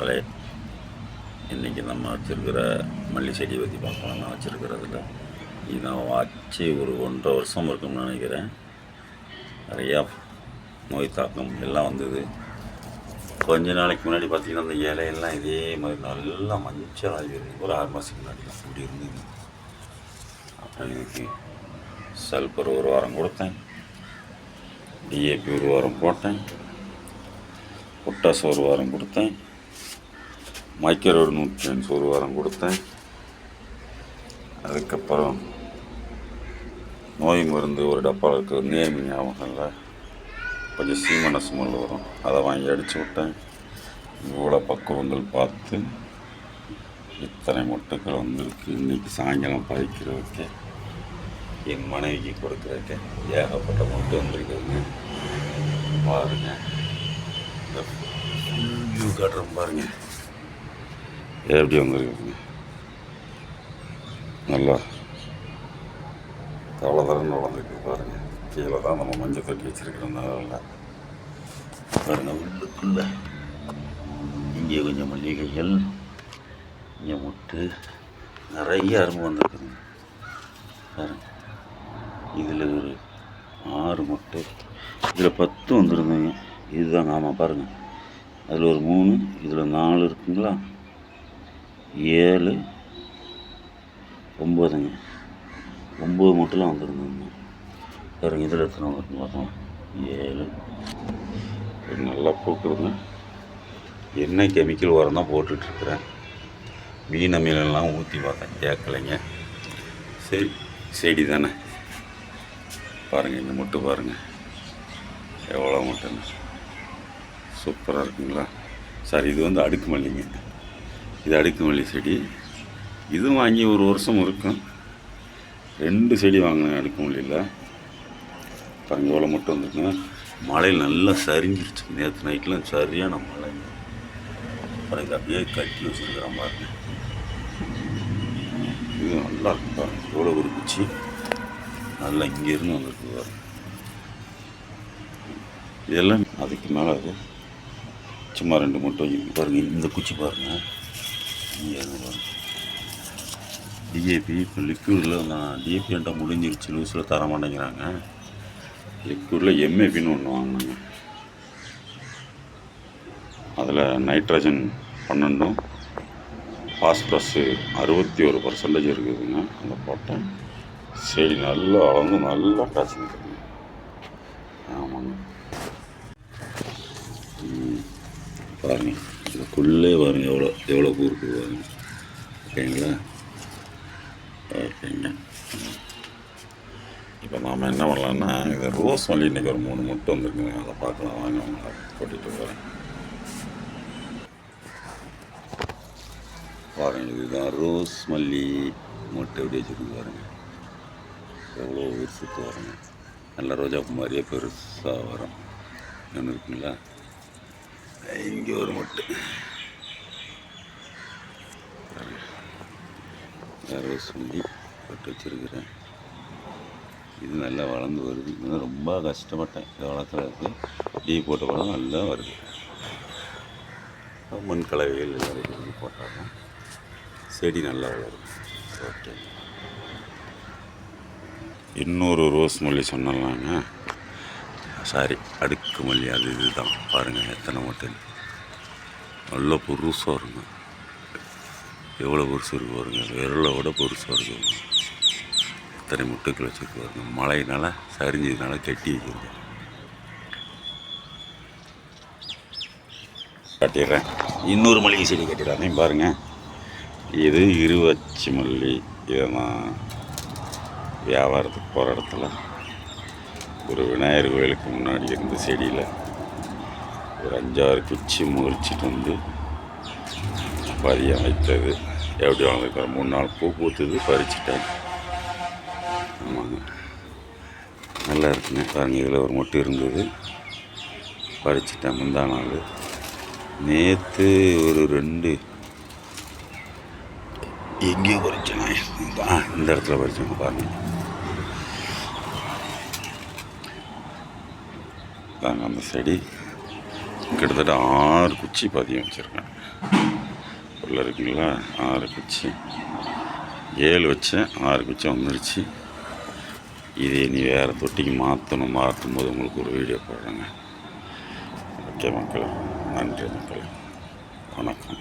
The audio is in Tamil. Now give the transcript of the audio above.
மக்களே, இன்றைக்கி நம்ம வச்சுருக்கிற மல்லி செடி பற்றி பார்க்கலாம். நான் வச்சுருக்கிறதுல இது நான் வச்சு ஒரு 1.5 வருஷம் இருக்கும்னு நினைக்கிறேன். நிறையா நோய் தாக்கம் எல்லாம் வந்தது. கொஞ்ச நாளைக்கு முன்னாடி பார்த்திங்கன்னா அந்த இலையெல்லாம் இதே மாதிரி நல்லா மஞ்சள் ஆகிடுது. ஒரு 6 மாதத்துக்கு முன்னாடி தான் இப்படி இருந்தது. அப்புறம் இதுக்கு சல்பர் ஒரு வாரம் கொடுத்தேன், டிஏபி ஒரு வாரம் போட்டேன், பொட்டாஸ் ஒரு வாரம் கொடுத்தேன், மைக்ரோடு நியூட்ரியன்ஸ் ஒரு வாரம் கொடுத்தேன். அதுக்கப்புறம் நோய் மருந்து ஒரு டப்பாவில் இருக்கிறது நேம் ஞாபகம் இல்லை, கொஞ்சம் சீமன ஸ்மெல் வரும், அதை வாங்கி அடித்து விட்டேன். இவ்வளோ பக்குவங்கள் பார்த்து இத்தனை மொட்டுக்கள் வந்திருக்கு. இன்றைக்கி சாயங்காலம் பறிக்கிறதுக்கு என் மனைவிக்கு கொடுக்குறதுக்கு ஏகப்பட்ட மொட்டு வந்திருக்குதுங்க. பாருங்கள், இந்த வியூ காட்டுறோம் பாருங்கள் எப்படி வந்துருக்குங்க. நல்லா தவளதரன்னு வளர்ந்துருக்கு பாருங்கள். கீழே தான் நம்ம மஞ்சள் தட்டி வச்சுருக்கிறதுனால பாருங்கள். உள்ளுக்குள்ள இங்கே கொஞ்சம் மல்லிகைகள், இங்கே முட்டு, நிறைய அரும்பு வந்துருக்குதுங்க பாருங்கள். இதில் ஒரு 6 முட்டை, இதில் 10 வந்துருந்தேங்க. இதுதாங்க, ஆமாம் பாருங்கள். அதில் ஒரு 3, இதில் 4 இருக்குங்களா, 7, 9ங்க. 9 முட்டைலாம் வந்துருந்தேங்க பாருங்க. இதில் எத்தனை வந்துருக்குன்னு பார்த்தோம், 7. நல்லா பூக்குதுங்க. என்ன கெமிக்கல் உரம் தான் போட்டுட்ருக்குறேன். மீன் மீனெல்லாம் ஊற்றி பார்த்தேன், கேட்கலைங்க. சரி, செடி தானே. பாருங்கள், இந்த முட்டை பாருங்கள் எவ்வளோ முட்டைன்னு, சூப்பராக இருக்குங்களா. சார், இது வந்து அடுக்கு மல்லிங்க. இது அடுக்கு மல்லி செடி. இதுவும் வாங்கி ஒரு வருஷம் இருக்கும். 2 செடி வாங்கினேன் அடுக்கு மல்லியில். பாருங்கள் எவ்வளோ முட்டை வந்துருக்குங்க. மழையில் நல்லா சரிஞ்சிருச்சு. நேற்று நைட்லாம் சரியான மழைங்க. பாருங்க, அப்படியே கட்டி வச்சுருக்கிறேன் பாருங்க. இது நல்லா இருக்கும் பாருங்க. எவ்வளோ ஒரு குச்சி நல்லா இங்கேருந்து வந்துருக்கு பாருங்க. இதெல்லாம் அதுக்கு மேலே அது சும்மா 2 முட்டை வைக்கணும் பாருங்கள். இந்த குச்சி பாருங்கள், இங்கே பாருங்கள். டிஏபி இப்போ லிக்விடில் நான் டிஏபி என்கிட்ட முடிஞ்சிருச்சு, லூஸில் தர மாட்டேங்கிறாங்க. லிக்விடில் எம்ஏபின்னு ஒன்று வாங்கினாங்க. அதில் நைட்ரஜன் 12, பாஸ்பரஸு 61% இருக்குதுங்க. அந்த போட்டேன். செடி நல்லா வளர்ந்து நல்லா காய்ச்சிருக்குங்க. ஆமாங்க, பாருங்கள். இதுக்குள்ளே பாருங்கள் எவ்வளோ பூ இருக்குது பாருங்கள். ஓகேங்களா, ஓகேங்க. இப்போ நாம் என்ன பண்ணலான்னா, இது ரோஸ் மல்லி இன்றைக்கி ஒரு 3 முட்டை வந்துருக்குங்க. அதை பார்க்கலாம் வாங்க, அவங்க கூட்டிகிட்டு போகிறேன். பாருங்கள், இதுதான் ரோஸ் மல்லி முட்டை எப்படி வச்சுருக்கு பாருங்கள். எவ்வளோ விரிசுக்கு வருங்க. நல்ல ரோஜாப்பு மாதிரியே பெருசாக வரும். ஒன்று இருக்குங்களா, இங்கே ஒரு முட்டை ரோஸ் மல்லி போட்டு வச்சுருக்கிறேன். இது நல்லா வளர்ந்து வருது. இன்னும் ரொம்ப கஷ்டப்பட்டேன் இதை வளர்க்குறதுக்கு. டீ போட்ட படம் நல்லா வருது. மண் கலவைகள் எல்லாம் போட்டாலும் செடி நல்லா வளரும். ஓகே, இன்னொரு ரோஸ் மல்லி சொன்னாங்க, சாரி அடுக்கு மல்லி. அது இதுதான் பாருங்கள் எத்தனை முட்டை நல்லா பெருசாக வருங்க. எவ்வளோ பெருசு இருக்கு பாருங்க, விரலை விட பெருசாக இருக்குது. இத்தனை முட்டைகள் வச்சுருக்கு பாருங்க. மழையினால சரிஞ்சதுனால கட்டி வைக்கிறது. கட்டிடுறேன். இன்னொரு மல்லிகை செடி கட்டிடுறேன் பாருங்கள். இது இருவச்சி மல்லி. இதை நான் வியாபாரத்துக்கு போகிற இடத்துல ஒரு விநாயகர் கோயிலுக்கு முன்னாடி இருந்த செடியில் ஒரு 5-6 குச்சி முறிச்சிட்டு வந்து பதியம் வைத்தது. எப்படி வளர்ந்துருக்க 3 நாள் பூ பூத்துது, பறிச்சிட்டேன். ஆமாங்க, நல்லா இருக்குங்க. பாருங்கள், இதில் ஒரு மொட்டு இருந்தது, பறிச்சிட்டேன் முந்தா நாள். நேற்று ஒரு 2 எங்கேயோ பறிச்சேங்க. இந்த இடத்துல பறிச்சேங்க பாருங்கள். தாங்க அந்த செடி கிட்டத்தட்ட 6 குச்சி பதியம் வச்சுருக்கேன். உள்ள இருக்குங்களா 6 குச்சி 7 வச்சேன் 6 குச்சி வந்துருச்சு. இது இனி வேறு தொட்டிக்கு மாற்றும் போது உங்களுக்கு ஒரு வீடியோ போடுறேங்க. ஓகே மக்களே, நன்றி மக்களே, வணக்கம்.